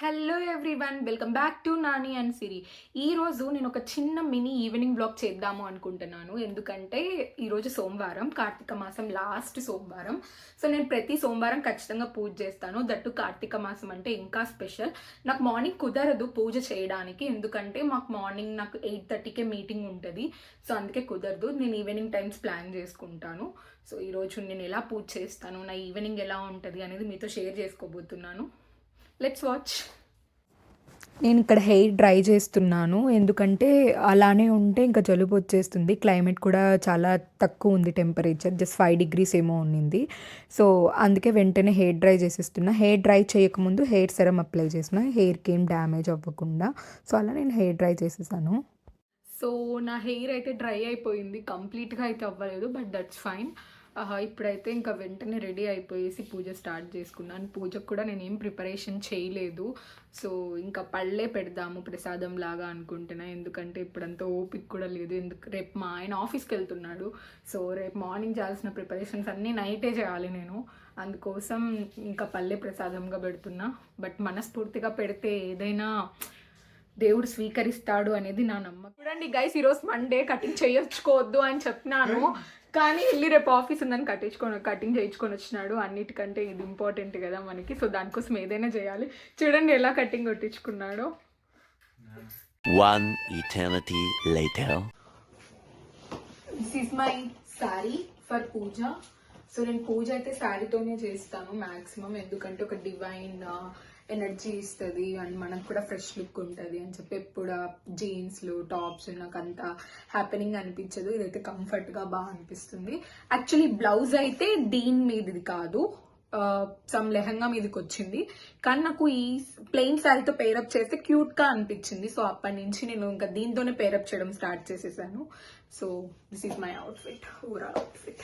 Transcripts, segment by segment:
Hello everyone, welcome back to Nani and Siri. ఈరోజు నేను ఒక చిన్న మినీ ఈవినింగ్ బ్లాగ్ చేద్దాము అనుకుంటున్నాను. ఎందుకంటే ఈరోజు సోమవారం, కార్తీక మాసం లాస్ట్ సోమవారం. సో నేను ప్రతి సోమవారం ఖచ్చితంగా పూజ చేస్తాను. దట్టు కార్తీక మాసం అంటే ఇంకా స్పెషల్. నాకు మార్నింగ్ కుదరదు పూజ చేయడానికి, ఎందుకంటే మాకు మార్నింగ్ నాకు 8:30కే మీటింగ్ ఉంటుంది. సో అందుకే కుదరదు. నేను ఈవినింగ్ టైమ్స్ ప్లాన్ చేసుకుంటాను. సో ఈరోజు నేను ఎలా పూజ చేస్తాను, నా ఈవినింగ్ ఎలా ఉంటుంది అనేది మీతో షేర్ చేసుకోబోతున్నాను. Let's watch. నేను ఇక్కడ హెయిర్ డ్రై చేస్తున్నాను, ఎందుకంటే అలానే ఉంటే ఇంకా జలుబు వచ్చేస్తుంది. క్లైమేట్ కూడా చాలా తక్కువ ఉంది, టెంపరేచర్ జస్ట్ 5 degrees ఏమో ఉన్నింది. సో అందుకే వెంటనే హెయిర్ డ్రై చేసేస్తున్నా. హెయిర్ డ్రై చేయకముందు హెయిర్ సెరం అప్లై చేసిన, హెయిర్కి ఏం డ్యామేజ్ అవ్వకుండా. సో అలా నేను హెయిర్ డ్రై చేసేసాను. సో నా హెయిర్ అయితే డ్రై అయిపోయింది, కంప్లీట్గా అయితే అవ్వలేదు, బట్ దట్స్ ఫైన్. ఇప్పుడైతే ఇంకా వెంటనే రెడీ అయిపోయేసి పూజ స్టార్ట్ చేసుకున్నాను. పూజకు కూడా నేను ఏం ప్రిపరేషన్ చేయలేదు. సో ఇంకా పళ్ళే పెడదాము ప్రసాదం లాగా అనుకుంటున్నా, ఎందుకంటే ఇప్పుడంతా ఓపిక కూడా లేదు. రేపు మా ఆయన ఆఫీస్కి వెళ్తున్నాడు. సో రేపు మార్నింగ్ చేయాల్సిన ప్రిపరేషన్స్ అన్నీ నైటే చేయాలి నేను. అందుకోసం ఇంకా పళ్ళే ప్రసాదంగా పెడుతున్నా. బట్ మనస్ఫూర్తిగా పెడితే ఏదైనా దేవుడు స్వీకరిస్తాడు అనేది నా నమ్మకం. చూడండి గైస్, ఈరోజు మండే, కటింగ్ చేయించుకోవద్దు అని చెప్పినాను, కానీ వెళ్ళి రేపు ఆఫీస్ ఉందని కటింగ్ చేయించుకొని వచ్చినాడు. అన్నిటికంటే ఇది ఇంపార్టెంట్ కదా మనకి. సో దానికోసం ఏదైనా చేయాలి. చూడండి ఎలా కటింగ్ కొట్టించుకున్నాడో. One eternity later. This is my sari for puja. So నేను పూజ అయితే శారీతోనే చేస్తాను మ్యాక్సిమం, ఎందుకంటే ఒక డివైన్ ఎనర్జీ ఇస్తుంది అండ్ మనకు కూడా ఫ్రెష్ లుక్ ఉంటుంది అని చెప్పి ఎప్పుడు జీన్స్లు టాప్స్ నాకు అంత హ్యాపెనింగ్ అనిపించదు. ఇదైతే కంఫర్ట్గా బాగా అనిపిస్తుంది. యాక్చువల్లీ బ్లౌజ్ అయితే దీని మీదది కాదు, సమ్ లెహంగా మీదకి వచ్చింది, కానీ నాకు ఈ ప్లెయిన్ శారీతో పేరప్ చేస్తే క్యూట్గా అనిపించింది. సో అప్పటి నుంచి నేను ఇంకా దీంతోనే పేరప్ చేయడం స్టార్ట్ చేసేసాను. So this is my outfit, overall outfit.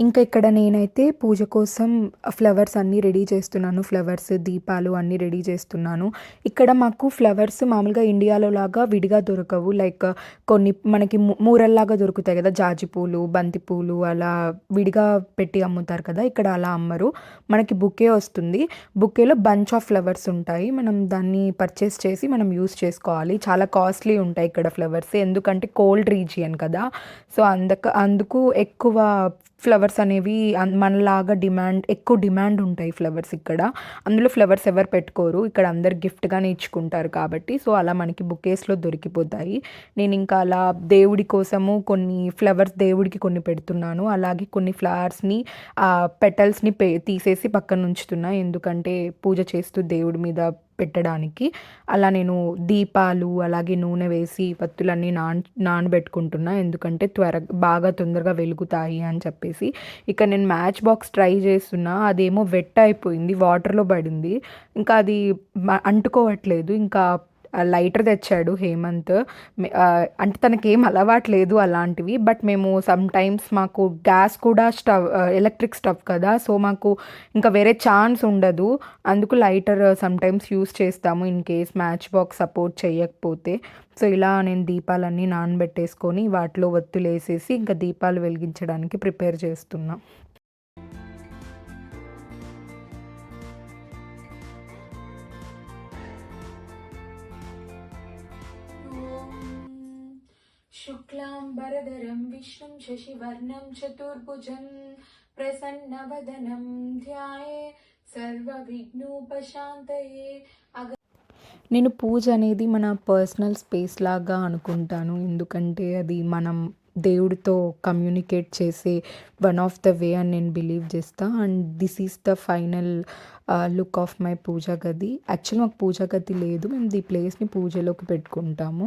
ఇంకా ఇక్కడ నేనైతే పూజ కోసం ఫ్లవర్స్ అన్నీ రెడీ చేస్తున్నాను. ఫ్లవర్స్, దీపాలు అన్నీ రెడీ చేస్తున్నాను. ఇక్కడ మాకు ఫ్లవర్స్ మామూలుగా ఇండియాలో లాగా విడిగా దొరకవు. లైక్ కొన్ని మనకి మూరల్లాగా దొరుకుతాయి కదా, జాజి పూలు, బంతి పూలు అలా విడిగా పెట్టి అమ్ముతారు కదా. ఇక్కడ అలా అమ్మరు, మనకి బుకే వస్తుంది. బుకేలో బంచ్ ఆఫ్ ఫ్లవర్స్ ఉంటాయి. మనం దాన్ని పర్చేస్ చేసి మనం యూస్ చేసుకోవాలి. చాలా కాస్ట్లీ ఉంటాయి ఇక్కడ ఫ్లవర్స్, ఎందుకంటే కోల్డ్ రీజియన్ కదా. సో అందుకు ఎక్కువ ఫ్లవర్స్ అనేవి మనలాగా ఎక్కువ డిమాండ్ ఉంటాయి ఫ్లవర్స్ ఇక్కడ. అందులో ఫ్లవర్స్ ఎవరు పెట్టుకోరు, ఇక్కడ అందరు గిఫ్ట్గానే ఇచ్చుకుంటారు కాబట్టి. సో అలా మనకి బుకేస్లో దొరికిపోతాయి. నేను ఇంకా అలా దేవుడి కోసము కొన్ని ఫ్లవర్స్ దేవుడికి కొన్ని పెడుతున్నాను. అలాగే కొన్ని ఫ్లవర్స్ని పెటల్స్ని తీసేసి పక్కన ఉంచుతున్నా, ఎందుకంటే పూజ చేస్తూ దేవుడి మీద పెట్టడానికి. అలా నేను దీపాలు అలాగే నూనె వేసి వత్తులన్నీ నానబెట్టుకుంటున్నా, ఎందుకంటే బాగా తొందరగా వెలుగుతాయి అని చెప్పేసి. ఇక నేను మ్యాచ్ బాక్స్ ట్రై చేస్తున్నా, అదేమో వెట్ అయిపోయింది, వాటర్లో పడింది, ఇంకా అది అంటుకోవట్లేదు. ఇంకా లైటర్ తెచ్చాడు హేమంత్. అంటే తనకేం అలవాట్లేదు అలాంటివి, బట్ మేము సమ్ టైమ్స్ మాకు గ్యాస్ కూడా ఎలక్ట్రిక్ స్టవ్ కదా, సో మాకు ఇంకా వేరే ఛాన్స్ ఉండదు. అందుకు లైటర్ సమ్ టైమ్స్ యూస్ చేస్తాము in case match box support చేయకపోతే. సో ఇలా నేను దీపాలన్నీ నానబెట్టేసుకొని వాటిలో ఒత్తులు వేసేసి ఇంకా దీపాలు వెలిగించడానికి ప్రిపేర్ చేస్తున్నా. శుక్లాంబరధరం విష్ణుం శశివర్ణం చతుర్భుజం ప్రసన్నవదనం ధ్యాయే సర్వవిఘ్నోపశాంతయే. నేను పూజ అనేది మన పర్సనల్ స్పేస్ లాగా అనుకుంటాను, ఎందుకంటే అది మనం దేవుడితో కమ్యూనికేట్ చేసే వన్ ఆఫ్ ద వే అని నేను బిలీవ్ చేస్తా. And this is the final look of my puja గది. యాక్చువల్లీ మాకు పూజా గది లేదు, మేము ఈ ప్లేస్ని పూజలోకి పెట్టుకుంటాము.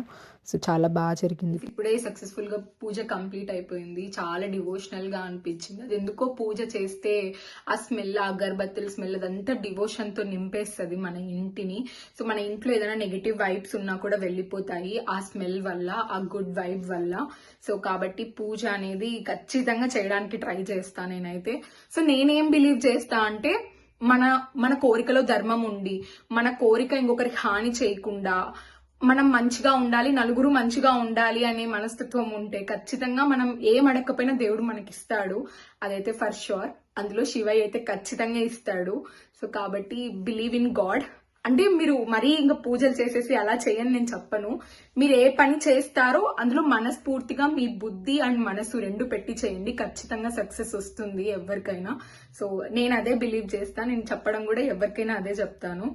సో చాలా బాగా జరిగింది. ఇప్పుడే సక్సెస్ఫుల్గా పూజ కంప్లీట్ అయిపోయింది. చాలా డివోషనల్గా అనిపించింది. అది ఎందుకో పూజ చేస్తే ఆ స్మెల్, ఆ అగరబత్తుల స్మెల్ అదంతా డివోషన్తో నింపేస్తుంది మన ఇంటిని. సో మన ఇంట్లో ఏదైనా నెగిటివ్ వైబ్స్ ఉన్నా కూడా వెళ్ళిపోతాయి ఆ స్మెల్ వల్ల, ఆ గుడ్ వైబ్ వల్ల. సో కాబట్టి పూజ అనేది ఖచ్చితంగా చేయడానికి ట్రై చేస్తా నేనైతే. సో నేనేం బిలీవ్ చేస్తా అంటే, మన కోరికలో ధర్మం ఉండి మన కోరిక ఇంకొకరికి హాని చేయకుండా మనం మంచిగా ఉండాలి, నలుగురు మంచిగా ఉండాలి అనే మనస్తత్వం ఉంటే ఖచ్చితంగా మనం ఏం అడగకపోయినా దేవుడు మనకిస్తాడు. అదైతే ఫర్ షూర్. అందులో శివయ్య అయితే ఖచ్చితంగా ఇస్తాడు. సో కాబట్టి బిలీవ్ ఇన్ గాడ్. అంటే మీరు మరీ ఇంకా పూజలు చేసేసి అలా చేయని నేను చెప్పను. మీరు ఏ పని చేస్తారో అందులో మనస్ఫూర్తిగా మీ బుద్ధి అండ్ మనసు రెండు పెట్టి చేయండి. ఖచ్చితంగా సక్సెస్ వస్తుంది ఎవరికైనా. సో నేను అదే బిలీవ్ చేస్తాను. నేను చెప్పడం కూడా ఎవరికైనా అదే చెప్తాను.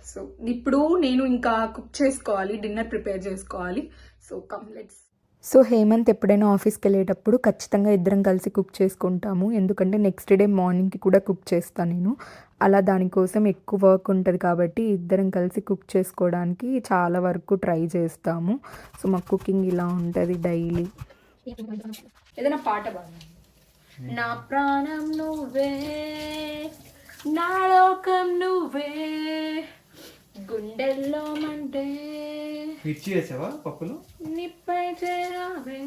సో ఇప్పుడు నేను ఇంకా కుక్ చేసుకోవాలి, డిన్నర్ ప్రిపేర్ చేసుకోవాలి. So come let's. So Hemanth ఎప్పుడైనా ఆఫీస్కి వెళ్ళేటప్పుడు ఖచ్చితంగా ఇద్దరం కలిసి కుక్ చేసుకుంటాము. ఎందుకంటే నెక్స్ట్ డే మార్నింగ్కి కూడా కుక్ చేస్తాను నేను. అలా దానికోసం ఎక్కువ వర్క్ ఉంటుంది కాబట్టి ఇద్దరం కలిసి కుక్ చేసుకోవడానికి చాలా వరకు ట్రై చేస్తాము. సో మా కుకింగ్ ఇలా ఉంటుంది డైలీ. ఏదైనా పాట బాగా. నా ప్రాణం నువ్వే, నా లోకం నువ్వే, గుండెల్లో మంటే మిర్చి వేసావా పప్పులు? నిప్పై చేరావే.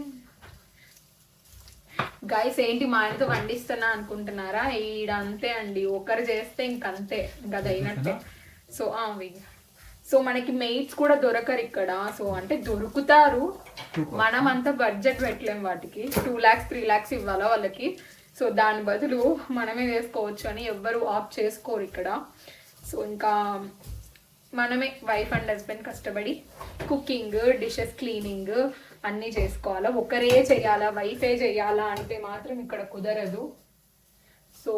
గైస్ ఏంటి మా ఆయనతో వండిస్తున్నా అనుకుంటున్నారా? ఈడంతే అండి, ఒకరు చేస్తే ఇంకంతే, ఇంకా అది అయినట్టే. సో సో మనకి మెయిట్స్ కూడా దొరకరు ఇక్కడ. సో అంటే దొరుకుతారు, మనం అంతా బడ్జెట్ పెట్టలేం వాటికి. 2 lakhs 3 lakhs ఇవ్వాలా వాళ్ళకి. సో దాని బదులు మనమే చేసుకోవచ్చు అని ఎవ్వరు ఆప్ట్ చేసుకోరు ఇక్కడ. సో ఇంకా మనమే వైఫ్ అండ్ హస్బెండ్ కష్టపడి కుకింగ్, డిషెస్ క్లీనింగ్ అన్నీ చేసుకోవాలా. ఒకరే చేయాలా, వైఫే చేయాలా అంటే మాత్రం ఇక్కడ కుదరదు. So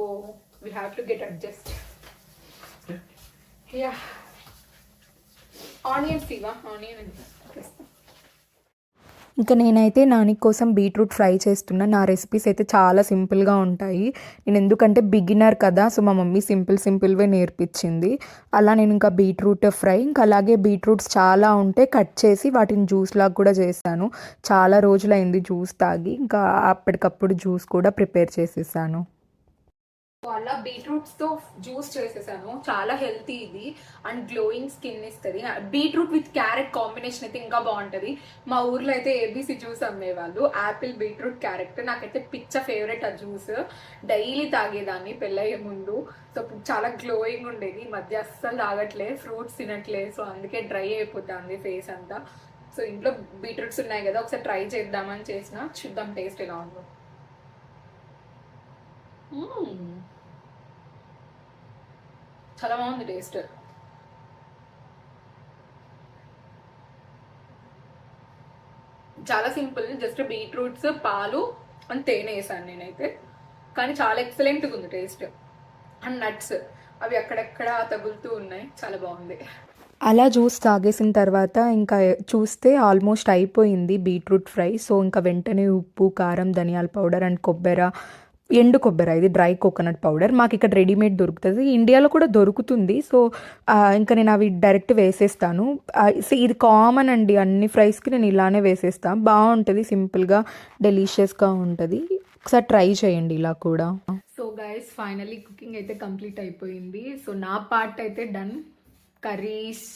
we have to get adjust. Yeah onions ఇవా, ఆనియన్ ఇంకా నేనైతే నాని కోసం బీట్రూట్ ఫ్రై చేస్తున్నా. నా రెసిపీస్ అయితే చాలా సింపుల్గా ఉంటాయి. నేను ఎందుకంటే బిగినర్ కదా, సో మా మమ్మీ సింపుల్వే నేర్పించింది. అలా నేను ఇంకా బీట్రూట్ ఫ్రై, ఇంకా అలాగే బీట్రూట్స్ చాలా ఉంటే కట్ చేసి వాటిని జ్యూస్ లాగా కూడా చేశాను. చాలా రోజులైంది జ్యూస్ తాగి, ఇంకా అప్పటికప్పుడు జ్యూస్ కూడా ప్రిపేర్ చేసేసాను. అలా బీట్రూట్స్ తో జ్యూస్ చేసేసాను. చాలా హెల్తీ ఇది అండ్ గ్లోయింగ్ స్కిన్ ఇస్తుంది. బీట్రూట్ విత్ క్యారెట్ కాంబినేషన్ అయితే ఇంకా బాగుంటది. మా ఊర్లో అయితే ఏబీసీ జ్యూస్ అమ్మేవాళ్ళు, యాపిల్ బీట్రూట్ క్యారెట్. నాకైతే పిచ్చ ఫేవరెట్ ఆ జ్యూస్. డైలీ తాగేదాన్ని పెళ్ళయ్యే ముందు. సో చాలా గ్లోయింగ్ ఉండేది. ఈ మధ్య అస్సలు తాగట్లే, ఫ్రూట్స్ తినట్లే. సో అందుకే డ్రై అయిపోతుంది ఫేస్ అంతా. సో ఇంట్లో బీట్రూట్స్ ఉన్నాయి కదా, ఒకసారి ట్రై చేద్దామని చేసిన. చూద్దాం టేస్ట్ ఎలా ఉందో. చాలా బాగుంది టేస్ట్. చాలా సింపుల్, జస్ట్ బీట్రూట్స్, పాలు అండ్ తేనె వేసాను నేనైతే. కానీ చాలా ఎక్సలెంట్గా ఉంది టేస్ట్. అండ్ నట్స్ అవి అక్కడక్కడ తగులుతూ ఉన్నాయి, చాలా బాగుంది. అలా జ్యూస్ తాగేసిన తర్వాత ఇంకా చూస్తే ఆల్మోస్ట్ అయిపోయింది బీట్రూట్ ఫ్రై. సో ఇంకా వెంటనే ఉప్పు, కారం, ధనియాల పౌడర్ అండ్ ఎండు కొబ్బరి, ఇది డ్రై కోకోనట్ పౌడర్. మాకు ఇక్కడ రెడీమేడ్ దొరుకుతుంది, ఇండియాలో కూడా దొరుకుతుంది. సో ఇంకా నేను అవి డైరెక్ట్ వేసేస్తాను. ఇది కామన్ అండి, అన్ని ఫ్రైస్కి నేను ఇలానే వేసేస్తాను. బాగుంటుంది, సింపుల్గా డెలీషియస్గా ఉంటుంది. ఒకసారి ట్రై చేయండి ఇలా కూడా. సో గైస్ ఫైనలీ కుకింగ్ అయితే కంప్లీట్ అయిపోయింది. సో నా పార్ట్ అయితే డన్. కర్రీస్,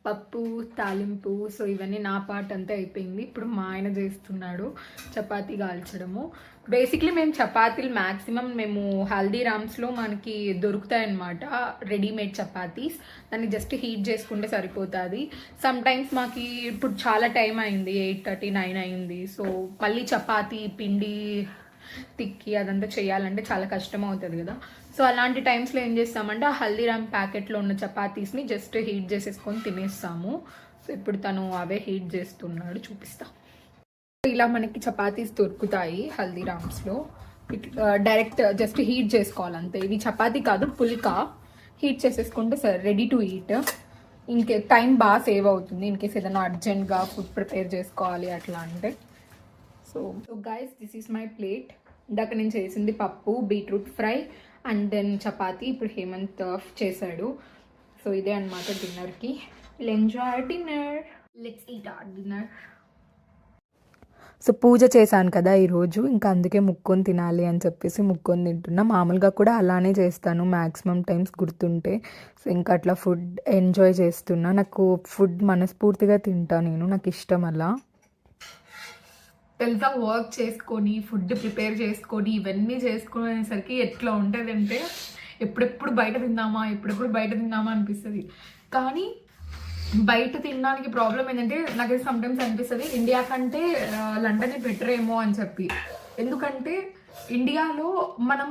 పప్పు, తాలింపు, సో ఇవన్నీ నా పార్ట్ అంతా అయిపోయింది. ఇప్పుడు మా ఆయన చేస్తున్నాడు చపాతీ కాల్చడము. బేసిక్లీ మేము చపాతీలు మ్యాక్సిమం మేము హల్దీరామ్స్లో మనకి దొరుకుతాయి అన్నమాట, రెడీమేడ్ చపాతీస్. దాన్ని జస్ట్ హీట్ చేసుకుంటే సరిపోతుంది. సమ్ టైమ్స్ మాకు ఇప్పుడు చాలా టైం అయింది, 8:30 9 అయింది. సో మళ్ళీ చపాతీ పిండి తిక్కి అదంతా చేయాలంటే చాలా కష్టం అవుతుంది కదా. సో అలాంటి టైమ్స్లో ఏం చేస్తామంటే ఆ హల్దీరామ్ ప్యాకెట్లో ఉన్న చపాతీస్ని జస్ట్ హీట్ చేసేసుకొని తినేస్తాము. సో ఇప్పుడు తను అవే హీట్ చేస్తున్నాడు, చూపిస్తా. ఇలా మనకి చపాతీస్ దొరుకుతాయి హల్దీరామ్స్లో. ఇట్లా డైరెక్ట్ జస్ట్ హీట్ చేసుకోవాలంతే. ఇది చపాతీ కాదు, పుల్కా. హీట్ చేసేసుకుంటే సరే, రెడీ టు ఈట్. ఇంకే టైం బాగా సేవ్ అవుతుంది ఇన్కేస్ ఏదైనా అర్జెంట్గా ఫుడ్ ప్రిపేర్ చేసుకోవాలి అట్లా అంటే. So guys this is my plate. ఇందాక నేను చేసింది పప్పు, beetroot fry and then chapati. ఇప్పుడు హేమంత్ చేశాడు. సో ఇదే అనమాట డిన్నర్కి. Enjoy dinner, let's eat our dinner. So puja చేశాను కదా ఈరోజు, ఇంకా అందుకే ముక్కొని తినాలి అని చెప్పేసి ముక్కొని తింటున్నా. మామూలుగా కూడా అలానే చేస్తాను మ్యాక్సిమం టైమ్స్ గుర్తుంటే. సో ఇంకా అట్లా ఫుడ్ ఎంజాయ్ చేస్తున్నా. నాకు ఫుడ్ మనస్ఫూర్తిగా తింటా నేను, నాకు ఇష్టం అలా. తెలుసా, వర్క్ చేసుకొని ఫుడ్ ప్రిపేర్ చేసుకొని ఇవన్నీ చేసుకునేసరికి ఎట్లా ఉంటుంది అంటే ఎప్పుడెప్పుడు బయట తిందామా అనిపిస్తుంది. కానీ బయట తినడానికి ప్రాబ్లం ఏంటంటే నాకు సమ్టైమ్స్ అనిపిస్తుంది ఇండియా కంటే లండన్ బెటర్ ఏమో అని చెప్పి. ఎందుకంటే ఇండియాలో మనం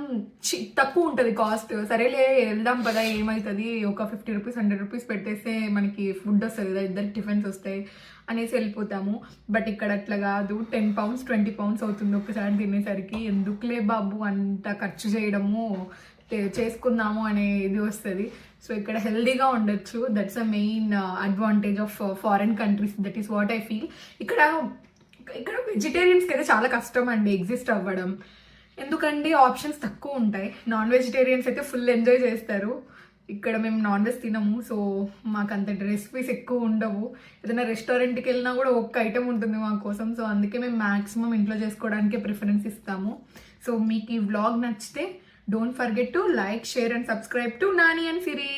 తక్కువ ఉంటుంది కాస్ట్, సరేలే వెళ్దాం పదా ఏమవుతుంది, ఒక 50 రూపీస్ 100 రూపీస్ పెట్టేస్తే మనకి ఫుడ్ వస్తుంది కదా, ఇద్దరికి టిఫిన్స్ వస్తాయి అనేసి వెళ్ళిపోతాము. బట్ ఇక్కడ అట్లా కాదు, 10 pounds 20 pounds అవుతుంది ఒకసారి తినేసరికి. ఎందుకులే బాబు అంత ఖర్చు చేయడము, చేసుకుందాము అనే ఇది వస్తుంది. సో ఇక్కడ హెల్దీగా ఉండొచ్చు. That's a main advantage of foreign countries. That is what I feel. ఇక్కడ వెజిటేరియన్స్కి అయితే చాలా కష్టం అండి ఎగ్జిస్ట్ అవ్వడం. ఎందుకంటే ఆప్షన్స్ తక్కువ ఉంటాయి. నాన్ వెజిటేరియన్స్ అయితే ఫుల్ ఎంజాయ్ చేస్తారు. ఇక్కడ మేము నాన్ వెజ్ తినము, సో మాకు అంత రెసిపీస్ ఎక్కువ ఉండవు. ఏదైనా రెస్టారెంట్కి వెళ్ళినా కూడా ఒక్క ఐటెం ఉంటుంది మా కోసం. సో అందుకే మేము మ్యాక్సిమం ఇంట్లో చేసుకోవడానికే ప్రిఫరెన్స్ ఇస్తాము. సో మీకు ఈ వ్లాగ్ నచ్చితే don't forget to like, share and subscribe to Nani and Siri.